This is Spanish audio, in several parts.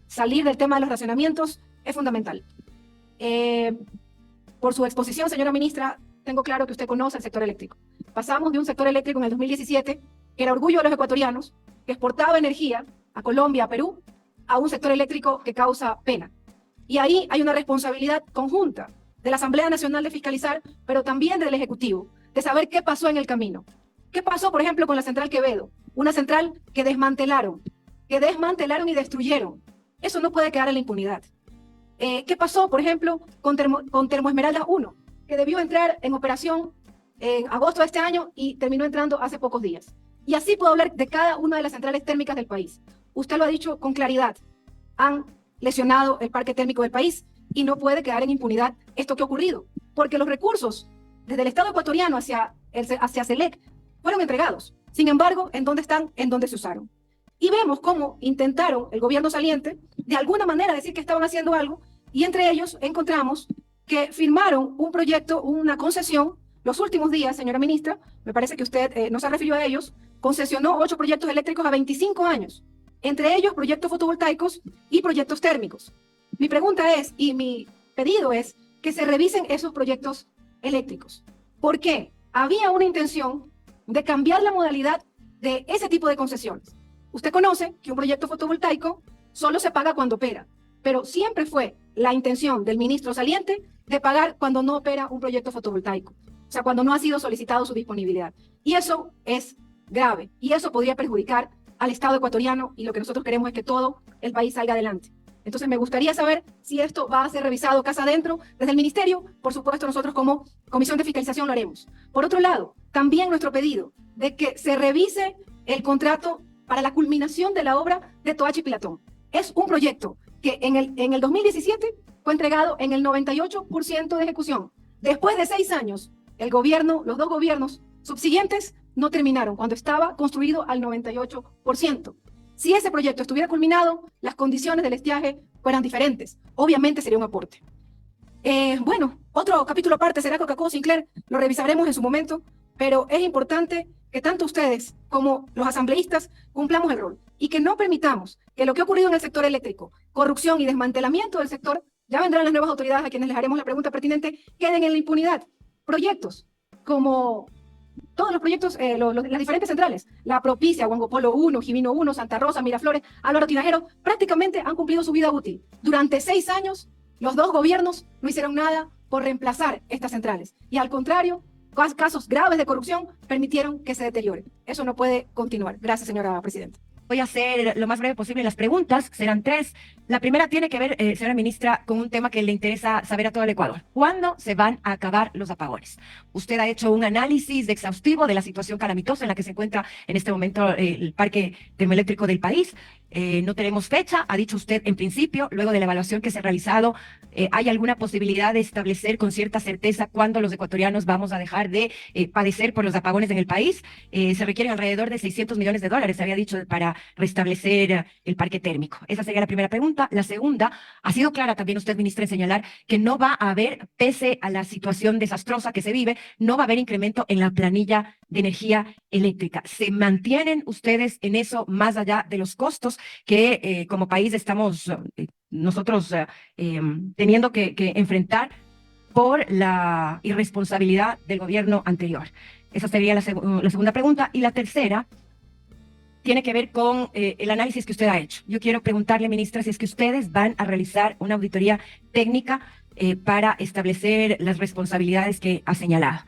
salir del tema de los racionamientos es fundamental. Por su exposición, señora ministra, tengo claro que usted conoce el sector eléctrico. Pasamos de un sector eléctrico en el 2017, que era orgullo de los ecuatorianos, que exportaba energía a Colombia, a Perú, a un sector eléctrico que causa pena. Y ahí hay una responsabilidad conjunta de la Asamblea Nacional de fiscalizar, pero también del Ejecutivo, de saber qué pasó en el camino. ¿Qué pasó, por ejemplo, con la central Quevedo? Una central que desmantelaron y destruyeron. Eso no puede quedar en la impunidad. ¿Qué pasó, por ejemplo, con Termoesmeralda 1, que debió entrar en operación en agosto de este año y terminó entrando hace pocos días? Y así puedo hablar de cada una de las centrales térmicas del país. Usted lo ha dicho con claridad. Han lesionado el parque térmico del país y no puede quedar en impunidad esto que ha ocurrido, porque los recursos desde el Estado ecuatoriano hacia CELEC fueron entregados. Sin embargo, ¿en dónde están? En dónde se usaron. Y vemos cómo intentaron el gobierno saliente de alguna manera decir que estaban haciendo algo, y entre ellos encontramos que firmaron un proyecto, una concesión, los últimos días, señora ministra, me parece que usted no se refirió a ellos, concesionó 8 proyectos eléctricos a 25 años, entre ellos proyectos fotovoltaicos y proyectos térmicos. Mi pregunta es, y mi pedido es, que se revisen esos proyectos eléctricos. ¿Por qué? Había una intención de cambiar la modalidad de ese tipo de concesiones. Usted conoce que un proyecto fotovoltaico solo se paga cuando opera, pero siempre fue la intención del ministro saliente de pagar cuando no opera un proyecto fotovoltaico, o sea, cuando no ha sido solicitado su disponibilidad. Y eso es grave, y eso podría perjudicar al Estado ecuatoriano, y lo que nosotros queremos es que todo el país salga adelante. Entonces me gustaría saber si esto va a ser revisado casa adentro desde el ministerio. Por supuesto, nosotros como Comisión de Fiscalización lo haremos. Por otro lado, también nuestro pedido de que se revise el contrato para la culminación de la obra de Toachi Pilatón. Es un proyecto que en el 2017 fue entregado en el 98% de ejecución. Después de 6 años, el gobierno, los 2 gobiernos subsiguientes no terminaron cuando estaba construido al 98%. Si ese proyecto estuviera culminado, las condiciones del estiaje fueran diferentes. Obviamente sería un aporte. Bueno, otro capítulo aparte será Coca-Cola Sinclair, lo revisaremos en su momento, pero es importante que tanto ustedes como los asambleístas cumplamos el rol y que no permitamos que lo que ha ocurrido en el sector eléctrico, corrupción y desmantelamiento del sector, ya vendrán las nuevas autoridades a quienes les haremos la pregunta pertinente, queden en la impunidad. Proyectos como todos los proyectos, las diferentes centrales, la Propicia, Huangopolo 1, Jimino 1, Santa Rosa, Miraflores, Álvaro Tinajero, prácticamente han cumplido su vida útil. Durante 6 años, los 2 gobiernos no hicieron nada por reemplazar estas centrales. Y al contrario, casos graves de corrupción permitieron que se deteriore. Eso no puede continuar. Gracias, señora presidenta. Voy a hacer lo más breve posible las preguntas, serán 3. La primera tiene que ver, señora ministra, con un tema que le interesa saber a todo el Ecuador. ¿Cuándo se van a acabar los apagones? Usted ha hecho un análisis exhaustivo de la situación calamitosa en la que se encuentra en este momento el parque termoeléctrico del país. No tenemos fecha, ha dicho usted en principio, luego de la evaluación que se ha realizado, ¿hay alguna posibilidad de establecer con cierta certeza cuándo los ecuatorianos vamos a dejar de padecer por los apagones en el país? Se requieren alrededor de $600 millones, se había dicho, para restablecer el parque térmico. Esa sería la primera pregunta. La segunda, ha sido clara también usted, ministra, en señalar que no va a haber, pese a la situación desastrosa que se vive, no va a haber incremento en la planilla de energía eléctrica. ¿Se mantienen ustedes en eso más allá de los costos que como país estamos nosotros teniendo que enfrentar por la irresponsabilidad del gobierno anterior? Esa sería la segunda pregunta. Y la tercera tiene que ver con el análisis que usted ha hecho. Yo quiero preguntarle, ministra, si es que ustedes van a realizar una auditoría técnica para establecer las responsabilidades que ha señalado.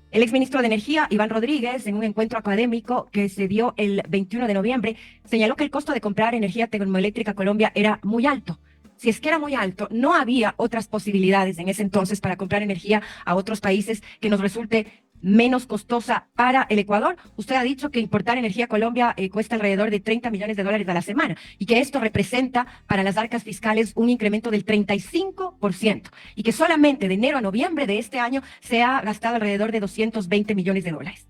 El exministro de Energía, Iván Rodríguez, en un encuentro académico que se dio el 21 de noviembre, señaló que el costo de comprar energía termoeléctrica a Colombia era muy alto. Si es que era muy alto, no había otras posibilidades en ese entonces para comprar energía a otros países que nos resulte menos costosa para el Ecuador. Usted ha dicho que importar energía a Colombia cuesta alrededor de $30 millones a la semana y que esto representa para las arcas fiscales un incremento del 35% y que solamente de enero a noviembre de este año se ha gastado alrededor de $220 millones.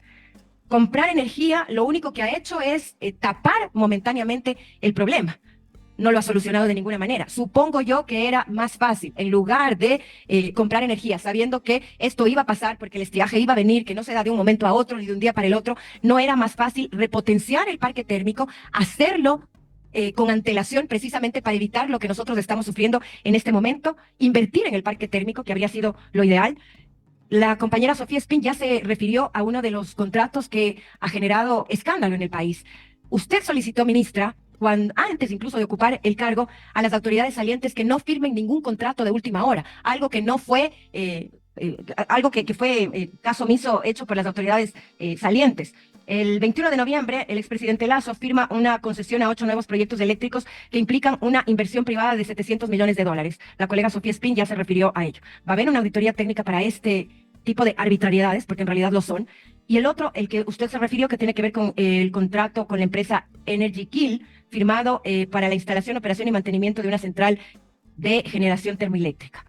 Comprar energía lo único que ha hecho es tapar momentáneamente el problema. No lo ha solucionado de ninguna manera. Supongo yo que era más fácil, en lugar de comprar energía, sabiendo que esto iba a pasar porque el estiaje iba a venir, que no se da de un momento a otro ni de un día para el otro, no era más fácil repotenciar el parque térmico, hacerlo con antelación precisamente para evitar lo que nosotros estamos sufriendo en este momento, invertir en el parque térmico, que habría sido lo ideal. La compañera Sofía Spin ya se refirió a uno de los contratos que ha generado escándalo en el país. Usted solicitó, ministra, antes incluso de ocupar el cargo, a las autoridades salientes que no firmen ningún contrato de última hora, algo que no fue, que fue caso omiso hecho por las autoridades salientes. El 21 de noviembre, el expresidente Lasso firma una concesión a 8 nuevos proyectos eléctricos que implican una inversión privada de $700 millones. La colega Sofía Spin ya se refirió a ello. Va a haber una auditoría técnica para este tipo de arbitrariedades, porque en realidad lo son. Y el otro, el que usted se refirió, que tiene que ver con el contrato con la empresa Energy Kill, firmado para la instalación, operación y mantenimiento de una central de generación termoeléctrica.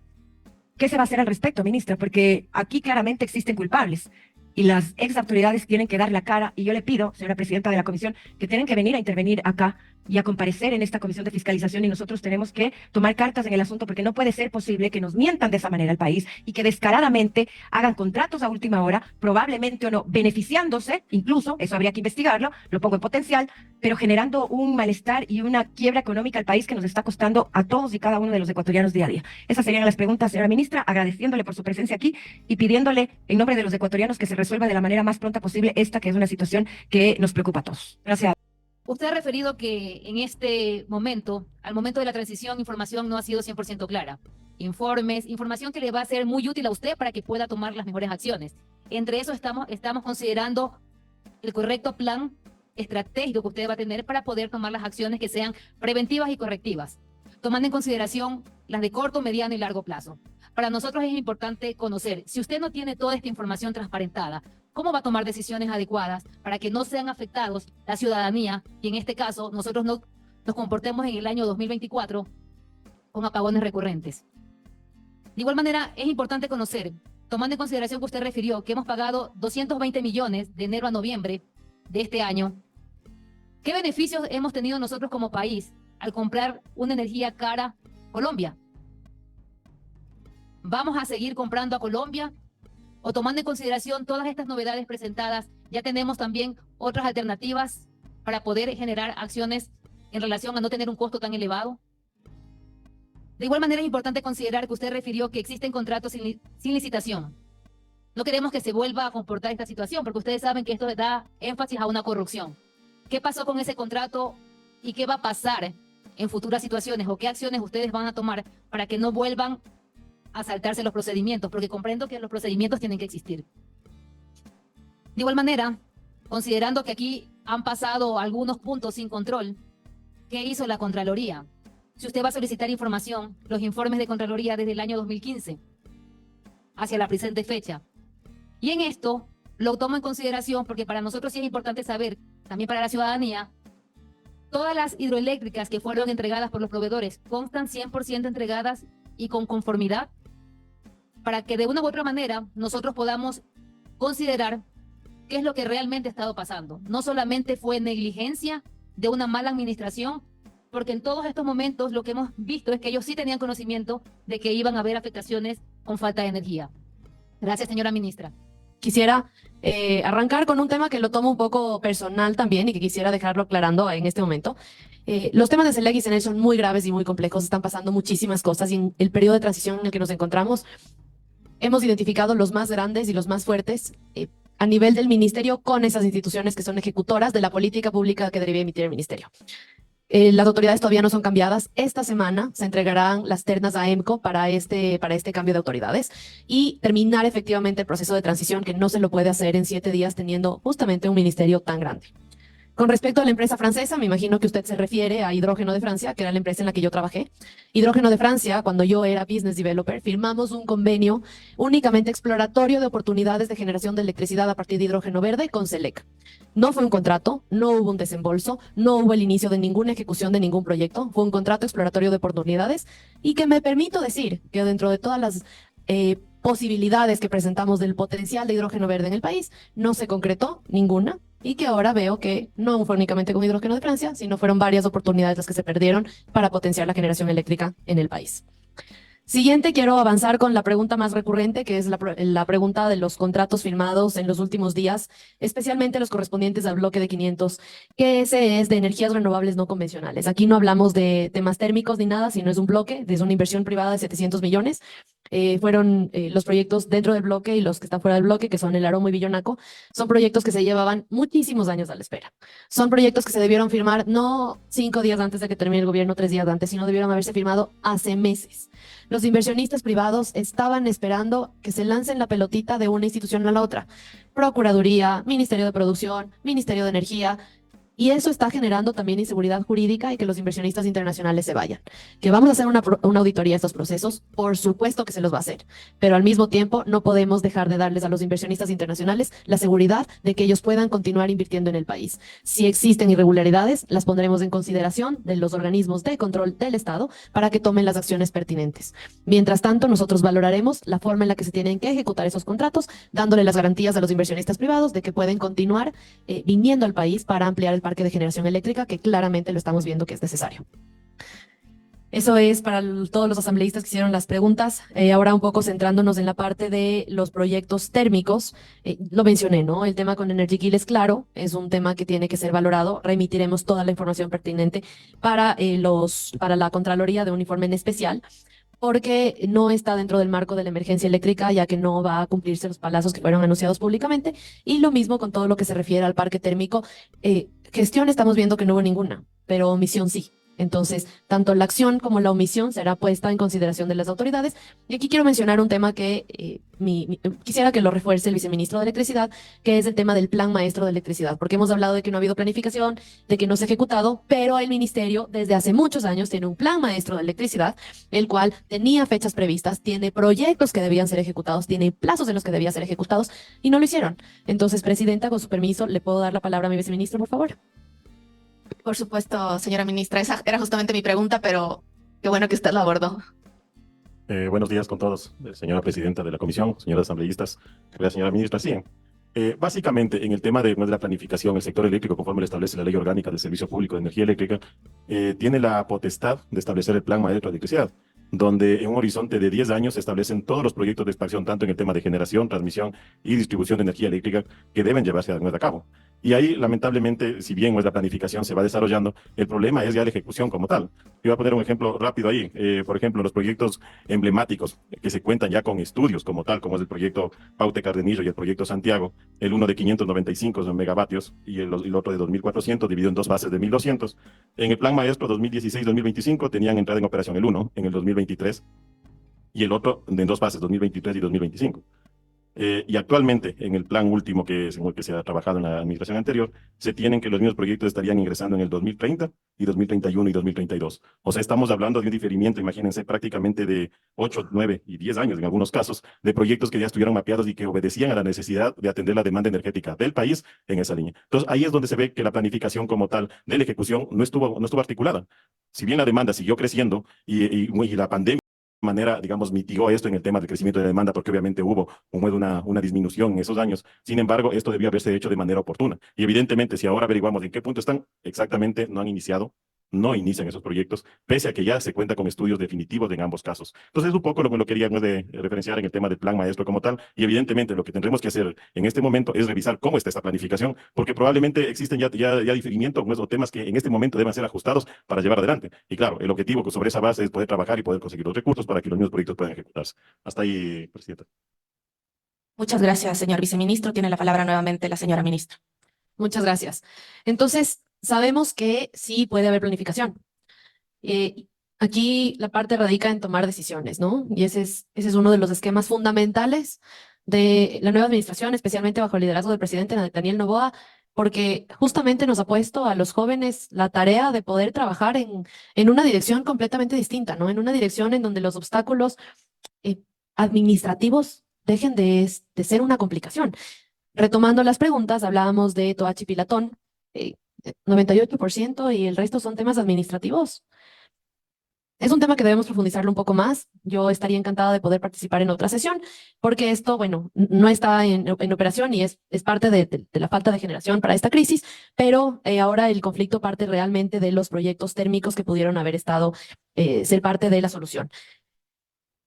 ¿Qué se va a hacer al respecto, ministra? Porque aquí claramente existen culpables y las ex autoridades tienen que dar la cara, y yo le pido, señora presidenta de la comisión, que tienen que venir a intervenir acá y a comparecer en esta comisión de fiscalización, y nosotros tenemos que tomar cartas en el asunto, porque no puede ser posible que nos mientan de esa manera al país y que descaradamente hagan contratos a última hora, probablemente o no beneficiándose, incluso, eso habría que investigarlo, lo pongo en potencial, pero generando un malestar y una quiebra económica al país que nos está costando a todos y cada uno de los ecuatorianos día a día. Esas serían las preguntas, señora ministra, agradeciéndole por su presencia aquí y pidiéndole en nombre de los ecuatorianos que se resuelva de la manera más pronta posible esta, que es una situación que nos preocupa a todos. Gracias. Usted ha referido que en este momento, al momento de la transición, información no ha sido 100% clara. Informes, información que le va a ser muy útil a usted para que pueda tomar las mejores acciones. Entre eso estamos considerando el correcto plan estratégico que usted va a tener para poder tomar las acciones que sean preventivas y correctivas, tomando en consideración las de corto, mediano y largo plazo. Para nosotros es importante conocer, si usted no tiene toda esta información transparentada, ¿cómo va a tomar decisiones adecuadas para que no sean afectados la ciudadanía y en este caso nosotros no nos comportemos en el año 2024 con apagones recurrentes? De igual manera, es importante conocer, tomando en consideración que usted refirió que hemos pagado 220 millones de enero a noviembre de este año, ¿qué beneficios hemos tenido nosotros como país al comprar una energía cara a Colombia? ¿Vamos a seguir comprando a Colombia? O tomando en consideración todas estas novedades presentadas, ya tenemos también otras alternativas para poder generar acciones en relación a no tener un costo tan elevado. De igual manera es importante considerar que usted refirió que existen contratos sin licitación. No queremos que se vuelva a comportar esta situación, porque ustedes saben que esto da énfasis a una corrupción. ¿Qué pasó con ese contrato y qué va a pasar en futuras situaciones o qué acciones ustedes van a tomar para que no vuelvan a saltarse los procedimientos? Porque comprendo que los procedimientos tienen que existir. De igual manera, considerando que aquí han pasado algunos puntos sin control, ¿qué hizo la Contraloría? Si usted va a solicitar información, los informes de Contraloría desde el año 2015 hacia la presente fecha. Y en esto lo tomo en consideración porque para nosotros sí es importante saber, también para la ciudadanía, todas las hidroeléctricas que fueron entregadas por los proveedores constan 100% entregadas y con conformidad, para que de una u otra manera nosotros podamos considerar qué es lo que realmente ha estado pasando. No solamente fue negligencia de una mala administración, porque en todos estos momentos lo que hemos visto es que ellos sí tenían conocimiento de que iban a haber afectaciones con falta de energía. Gracias, señora ministra. Quisiera arrancar con un tema que lo tomo un poco personal también y que quisiera dejarlo aclarando en este momento. Los temas de SELEC y SENEL son muy graves y muy complejos, están pasando muchísimas cosas y en el periodo de transición en el que nos encontramos hemos identificado los más grandes y los más fuertes a nivel del ministerio con esas instituciones que son ejecutoras de la política pública que debe emitir el ministerio. Las autoridades todavía no son cambiadas. Esta semana se entregarán las ternas a EMCO para este cambio de autoridades y terminar efectivamente el proceso de transición, que no se lo puede hacer en 7 días teniendo justamente un ministerio tan grande. Con respecto a la empresa francesa, me imagino que usted se refiere a Hidrógeno de Francia, que era la empresa en la que yo trabajé. Hidrógeno de Francia, cuando yo era business developer, firmamos un convenio únicamente exploratorio de oportunidades de generación de electricidad a partir de hidrógeno verde con SELEC. No fue un contrato, no hubo un desembolso, no hubo el inicio de ninguna ejecución de ningún proyecto. Fue un contrato exploratorio de oportunidades y que me permito decir que dentro de todas las posibilidades que presentamos del potencial de hidrógeno verde en el país, no se concretó ninguna. Y que ahora veo que no fue únicamente con Hidrógeno de Francia, sino fueron varias oportunidades las que se perdieron para potenciar la generación eléctrica en el país. Siguiente, quiero avanzar con la pregunta más recurrente, que es la pregunta de los contratos firmados en los últimos días, especialmente los correspondientes al bloque de 500, que ese es de energías renovables no convencionales. Aquí no hablamos de temas térmicos ni nada, sino es un bloque, es una inversión privada de 700 millones. Fueron los proyectos dentro del bloque y los que están fuera del bloque, que son el Aromo y Villonaco, son proyectos que se llevaban muchísimos años a la espera. Son proyectos que se debieron firmar no 5 días antes de que termine el gobierno, 3 días antes, sino debieron haberse firmado hace meses. Los inversionistas privados estaban esperando que se lancen la pelotita de una institución a la otra. Procuraduría, Ministerio de Producción, Ministerio de Energía. Y eso está generando también inseguridad jurídica y que los inversionistas internacionales se vayan. Que vamos a hacer una auditoría a estos procesos, por supuesto que se los va a hacer, pero al mismo tiempo no podemos dejar de darles a los inversionistas internacionales la seguridad de que ellos puedan continuar invirtiendo en el país. Si existen irregularidades, las pondremos en consideración de los organismos de control del Estado para que tomen las acciones pertinentes. Mientras tanto, nosotros valoraremos la forma en la que se tienen que ejecutar esos contratos, dándole las garantías a los inversionistas privados de que pueden continuar viniendo al país para ampliar el parque de generación eléctrica, que claramente lo estamos viendo que es necesario. Eso es para todos los asambleístas que hicieron las preguntas. Ahora un poco centrándonos en la parte de los proyectos térmicos. Lo mencioné, ¿no? El tema con Energy Kill es claro, es un tema que tiene que ser valorado. Remitiremos toda la información pertinente para la Contraloría de un informe en especial, porque no está dentro del marco de la emergencia eléctrica, ya que no va a cumplirse los plazos que fueron anunciados públicamente. Y lo mismo con todo lo que se refiere al parque térmico. Gestión estamos viendo que no hubo ninguna, pero omisión sí. Entonces, tanto la acción como la omisión será puesta en consideración de las autoridades. Y aquí quiero mencionar un tema que quisiera que lo refuerce el viceministro de Electricidad, que es el tema del Plan Maestro de Electricidad, porque hemos hablado de que no ha habido planificación, de que no se ha ejecutado, pero el ministerio desde hace muchos años tiene un Plan Maestro de Electricidad, el cual tenía fechas previstas, tiene proyectos que debían ser ejecutados, tiene plazos en los que debían ser ejecutados y no lo hicieron. Entonces, presidenta, con su permiso, ¿le puedo dar la palabra a mi viceministro, por favor? Por supuesto, señora ministra, esa era justamente mi pregunta, pero qué bueno que usted la abordó. Buenos días con todos, señora presidenta de la comisión, señoras asambleístas, señora ministra. Sí, básicamente en el tema de la planificación, el sector eléctrico, conforme lo establece la Ley Orgánica del Servicio Público de Energía Eléctrica, tiene la potestad de establecer el Plan Maestro de Electricidad, donde en un horizonte de 10 años se establecen todos los proyectos de expansión, tanto en el tema de generación, transmisión y distribución de energía eléctrica, que deben llevarse a cabo. Y ahí, lamentablemente, si bien la planificación se va desarrollando, el problema es ya la ejecución como tal. Yo voy a poner un ejemplo rápido ahí. Por ejemplo, los proyectos emblemáticos que se cuentan ya con estudios como tal, como es el proyecto Paute Cardenillo y el proyecto Santiago, el uno de 595 megavatios y el otro de 2.400, dividido en dos fases de 1.200. En el Plan Maestro 2016-2025 tenían entrada en operación el uno en el 2023 y el otro en dos fases, 2023 y 2025. Y actualmente, en el plan último en el que se ha trabajado en la administración anterior, se tienen que los mismos proyectos estarían ingresando en el 2030 y 2031 y 2032. O sea, estamos hablando de un diferimiento, imagínense, prácticamente de 8, 9 y 10 años en algunos casos, de proyectos que ya estuvieron mapeados y que obedecían a la necesidad de atender la demanda energética del país en esa línea. Entonces, ahí es donde se ve que la planificación como tal de la ejecución no estuvo articulada. Si bien la demanda siguió creciendo y la pandemia manera, digamos, mitigó esto en el tema del crecimiento de la demanda, porque obviamente hubo una disminución en esos años. Sin embargo, esto debió haberse hecho de manera oportuna. Y evidentemente, si ahora averiguamos en qué punto están, exactamente no han iniciado, no inician esos proyectos, pese a que ya se cuenta con estudios definitivos en ambos casos. Entonces, es un poco lo que quería referenciar en el tema del plan maestro como tal, y evidentemente lo que tendremos que hacer en este momento es revisar cómo está esta planificación, porque probablemente existen ya diferimientos o temas que en este momento deben ser ajustados para llevar adelante. Y claro, el objetivo sobre esa base es poder trabajar y poder conseguir los recursos para que los mismos proyectos puedan ejecutarse. Hasta ahí, presidenta. Muchas gracias, señor viceministro. Tiene la palabra nuevamente la señora ministra. Muchas gracias. Entonces, sabemos que sí puede haber planificación. Aquí la parte radica en tomar decisiones, ¿no? Y ese es uno de los esquemas fundamentales de la nueva administración, especialmente bajo el liderazgo del presidente Daniel Noboa, porque justamente nos ha puesto a los jóvenes la tarea de poder trabajar en una dirección completamente distinta, ¿no? En una dirección en donde los obstáculos administrativos dejen de ser una complicación. Retomando las preguntas, hablábamos de Toachi Pilatón, 98% y el resto son temas administrativos. Es un tema que debemos profundizarlo un poco más. Yo estaría encantada de poder participar en otra sesión, porque esto, bueno, no está en operación y es parte de la falta de generación para esta crisis, pero ahora el conflicto parte realmente de los proyectos térmicos que pudieron haber ser parte de la solución.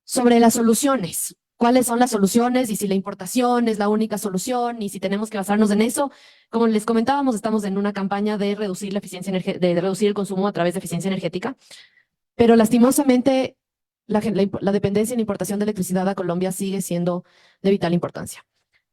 Sobre las soluciones. ¿Cuáles son las soluciones? Y si la importación es la única solución y si tenemos que basarnos en eso. Como les comentábamos, estamos en una campaña de reducir la eficiencia de reducir el consumo a través de eficiencia energética. Pero lastimosamente, la dependencia en importación de electricidad a Colombia sigue siendo de vital importancia.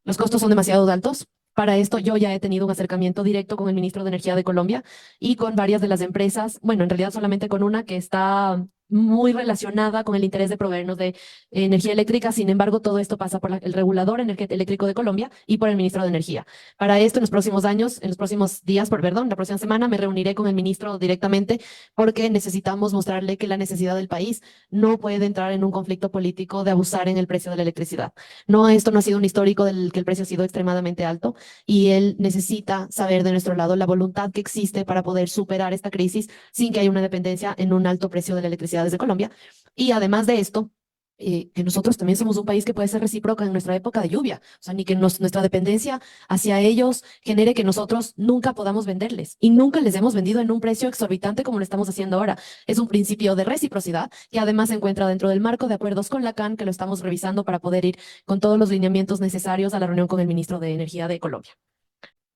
Los costos son demasiado altos. Para esto yo ya he tenido un acercamiento directo con el ministro de Energía de Colombia y con varias de las empresas, bueno, en realidad solamente con una que está muy relacionada con el interés de proveernos de energía eléctrica. Sin embargo, todo esto pasa por el regulador eléctrico de Colombia y por el ministro de Energía. Para esto, en los próximos años, en los próximos días, la próxima semana, me reuniré con el ministro directamente porque necesitamos mostrarle que la necesidad del país no puede entrar en un conflicto político de abusar en el precio de la electricidad. No, esto no ha sido un histórico del que el precio ha sido extremadamente alto y él necesita saber de nuestro lado la voluntad que existe para poder superar esta crisis sin que haya una dependencia en un alto precio de la electricidad desde Colombia. Y además de esto, que nosotros también somos un país que puede ser recíproco en nuestra época de lluvia. O sea, ni que nuestra dependencia hacia ellos genere que nosotros nunca podamos venderles y nunca les hemos vendido en un precio exorbitante como lo estamos haciendo ahora. Es un principio de reciprocidad que además se encuentra dentro del marco de acuerdos con la CAN, que lo estamos revisando para poder ir con todos los lineamientos necesarios a la reunión con el ministro de Energía de Colombia.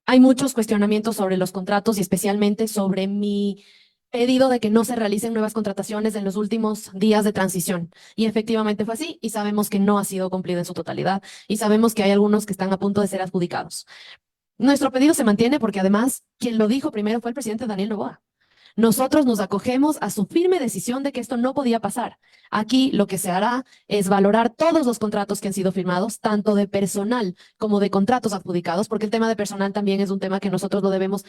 Hay muchos cuestionamientos sobre los contratos y especialmente sobre mi pedido de que no se realicen nuevas contrataciones en los últimos días de transición. Y efectivamente fue así y sabemos que no ha sido cumplido en su totalidad y sabemos que hay algunos que están a punto de ser adjudicados. Nuestro pedido se mantiene porque además quien lo dijo primero fue el presidente Daniel Noboa. Nosotros nos acogemos a su firme decisión de que esto no podía pasar. Aquí lo que se hará es valorar todos los contratos que han sido firmados, tanto de personal como de contratos adjudicados, porque el tema de personal también es un tema que nosotros lo debemos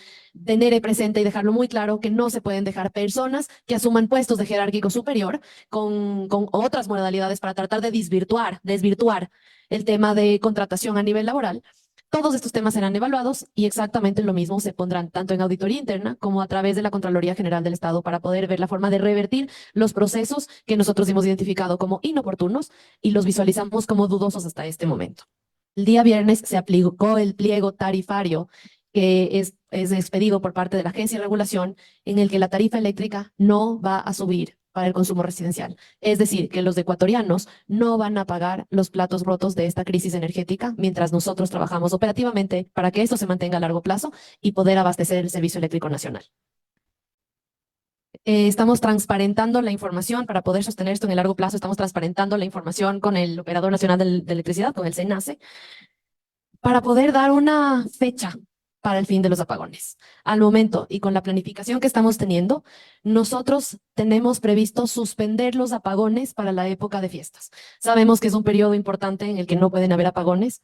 tener presente y dejarlo muy claro, que no se pueden dejar personas que asuman puestos de jerárquico superior con otras modalidades para tratar de desvirtuar el tema de contratación a nivel laboral. Todos estos temas serán evaluados y exactamente lo mismo se pondrán tanto en auditoría interna como a través de la Contraloría General del Estado para poder ver la forma de revertir los procesos que nosotros hemos identificado como inoportunos y los visualizamos como dudosos hasta este momento. El día viernes se aplicó el pliego tarifario que es expedido por parte de la Agencia de Regulación en el que la tarifa eléctrica no va a subir para el consumo residencial. Es decir, que los ecuatorianos no van a pagar los platos rotos de esta crisis energética mientras nosotros trabajamos operativamente para que esto se mantenga a largo plazo y poder abastecer el servicio eléctrico nacional. Estamos transparentando la información para poder sostener esto en el largo plazo. Estamos transparentando la información con el Operador Nacional de Electricidad, con el SENACE, para poder dar una fecha para el fin de los apagones. Al momento y con la planificación que estamos teniendo, nosotros tenemos previsto suspender los apagones para la época de fiestas. Sabemos que es un periodo importante en el que no pueden haber apagones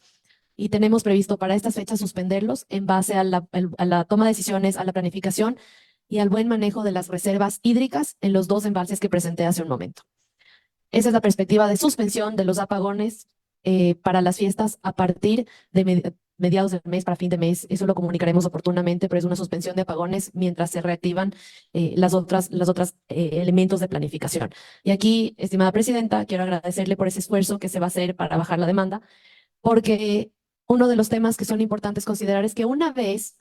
y tenemos previsto para estas fechas suspenderlos en base a la toma de decisiones, a la planificación y al buen manejo de las reservas hídricas en los 2 embalses que presenté hace un momento. Esa es la perspectiva de suspensión de los apagones para las fiestas a partir de mediados del mes para fin de mes. Eso lo comunicaremos oportunamente, pero es una suspensión de apagones mientras se reactivan las otras elementos de planificación. Y aquí, estimada presidenta, quiero agradecerle por ese esfuerzo que se va a hacer para bajar la demanda, porque uno de los temas que son importantes considerar es que una vez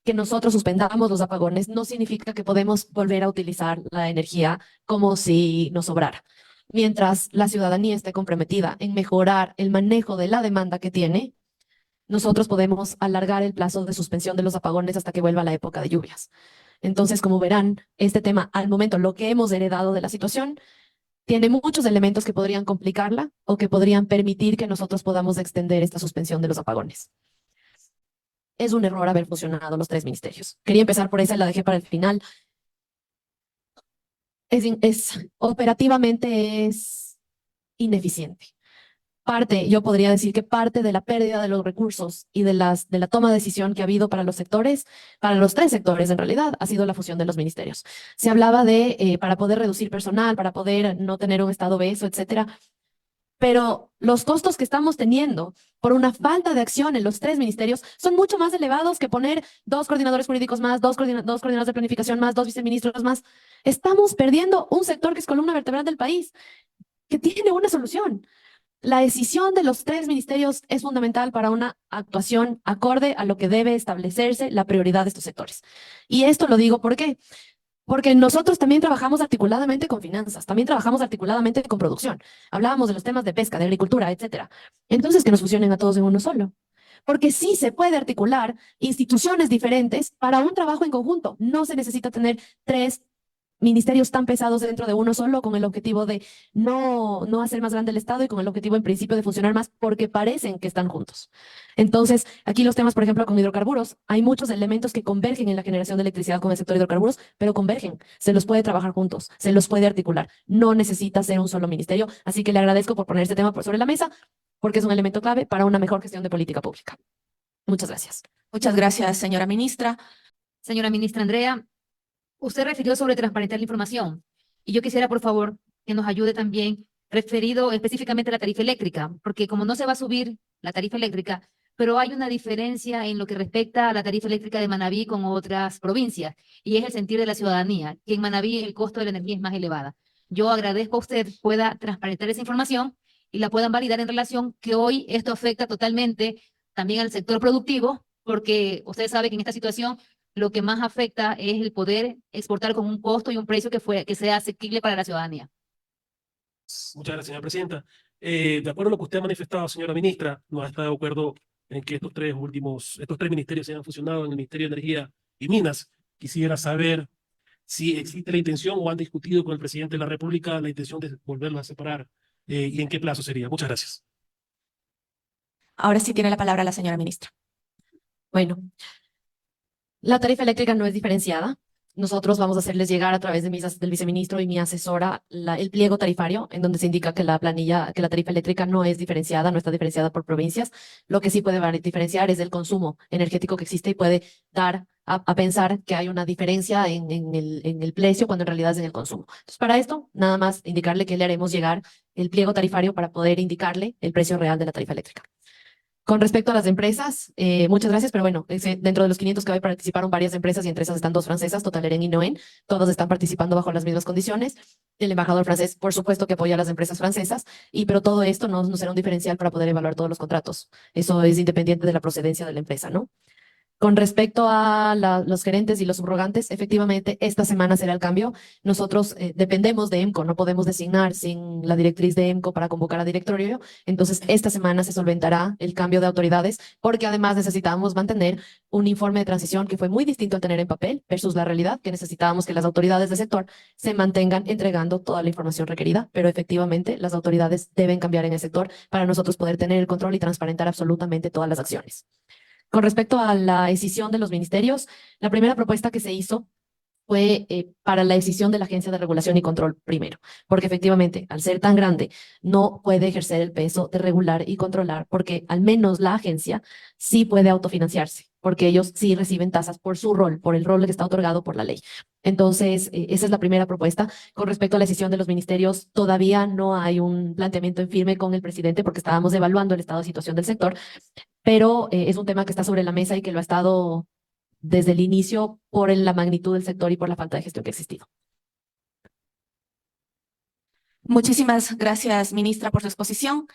que nosotros suspendamos los apagones, no significa que podemos volver a utilizar la energía como si nos sobrara. Mientras la ciudadanía esté comprometida en mejorar el manejo de la demanda que tiene, nosotros podemos alargar el plazo de suspensión de los apagones hasta que vuelva la época de lluvias. Entonces, como verán, este tema, al momento, lo que hemos heredado de la situación, tiene muchos elementos que podrían complicarla o que podrían permitir que nosotros podamos extender esta suspensión de los apagones. Es un error haber fusionado los 3 ministerios. Quería empezar por esa y la dejé para el final. Operativamente es ineficiente. Yo podría decir que parte de la pérdida de los recursos y de la toma de decisión que ha habido para los sectores, para los 3 sectores en realidad, ha sido la fusión de los ministerios. Se hablaba de para poder reducir personal, para poder no tener un estado obeso, etcétera. Pero los costos que estamos teniendo por una falta de acción en los 3 ministerios son mucho más elevados que poner 2 coordinadores jurídicos más, 2 coordinadores de planificación más, 2 viceministros más. Estamos perdiendo un sector que es columna vertebral del país, que tiene una solución. La decisión de los 3 ministerios es fundamental para una actuación acorde a lo que debe establecerse la prioridad de estos sectores. Y esto lo digo porque Porque nosotros también trabajamos articuladamente con finanzas, también trabajamos articuladamente con producción. Hablábamos de los temas de pesca, de agricultura, etcétera. Entonces, que nos fusionen a todos en uno solo. Porque sí se puede articular instituciones diferentes para un trabajo en conjunto. No se necesita tener 3 ministerios tan pesados dentro de uno solo con el objetivo de no hacer más grande el Estado y con el objetivo en principio de funcionar más porque parecen que están juntos. Entonces, aquí los temas, por ejemplo, con hidrocarburos, hay muchos elementos que convergen en la generación de electricidad con el sector de hidrocarburos, pero convergen, se los puede trabajar juntos, se los puede articular, no necesita ser un solo ministerio, así que le agradezco por poner este tema sobre la mesa porque es un elemento clave para una mejor gestión de política pública. Muchas gracias. Muchas gracias, señora ministra. Señora ministra Andrea, usted refirió sobre transparentar la información y yo quisiera, por favor, que nos ayude también referido específicamente a la tarifa eléctrica, porque como no se va a subir la tarifa eléctrica, pero hay una diferencia en lo que respecta a la tarifa eléctrica de Manabí con otras provincias, y es el sentir de la ciudadanía, que en Manabí el costo de la energía es más elevada. Yo agradezco a usted pueda transparentar esa información y la puedan validar en relación que hoy esto afecta totalmente también al sector productivo, porque usted sabe que en esta situación lo que más afecta es el poder exportar con un costo y un precio que sea asequible para la ciudadanía. Muchas gracias, señora presidenta. De acuerdo a lo que usted ha manifestado, señora ministra, no está de acuerdo en que estos tres ministerios se hayan fusionado en el Ministerio de Energía y Minas. Quisiera saber si existe la intención o han discutido con el presidente de la República la intención de volverlos a separar y en qué plazo sería. Muchas gracias. Ahora sí tiene la palabra la señora ministra. Bueno, la tarifa eléctrica no es diferenciada. Nosotros vamos a hacerles llegar a través del viceministro y mi asesora el pliego tarifario en donde se indica que la tarifa eléctrica no es diferenciada, no está diferenciada por provincias. Lo que sí puede diferenciar es el consumo energético que existe y puede dar a pensar que hay una diferencia en el precio cuando en realidad es en el consumo. Entonces, para esto, nada más indicarle que le haremos llegar el pliego tarifario para poder indicarle el precio real de la tarifa eléctrica. Con respecto a las empresas, muchas gracias, pero bueno, dentro de los 500 que hay participaron varias empresas y entre esas están 2 francesas, Totaleren y Neoen, todas están participando bajo las mismas condiciones. El embajador francés, por supuesto que apoya a las empresas francesas, pero todo esto no será un diferencial para poder evaluar todos los contratos. Eso es independiente de la procedencia de la empresa, ¿no? Con respecto a los gerentes y los subrogantes, efectivamente, esta semana será el cambio. Nosotros dependemos de EMCO, no podemos designar sin la directriz de EMCO para convocar a directorio. Entonces, esta semana se solventará el cambio de autoridades, porque además necesitábamos mantener un informe de transición que fue muy distinto al tener en papel versus la realidad, que necesitábamos que las autoridades del sector se mantengan entregando toda la información requerida, pero efectivamente las autoridades deben cambiar en el sector para nosotros poder tener el control y transparentar absolutamente todas las acciones. Con respecto a la escisión de los ministerios, la primera propuesta que se hizo fue para la decisión de la Agencia de Regulación y Control primero, porque efectivamente, al ser tan grande, no puede ejercer el peso de regular y controlar, porque al menos la agencia sí puede autofinanciarse, porque ellos sí reciben tasas por su rol, por el rol que está otorgado por la ley. Entonces, esa es la primera propuesta. Con respecto a la decisión de los ministerios, todavía no hay un planteamiento en firme con el presidente, porque estábamos evaluando el estado de situación del sector, pero es un tema que está sobre la mesa y que lo ha estado desde el inicio por la magnitud del sector y por la falta de gestión que ha existido. Muchísimas gracias, ministra, por su exposición.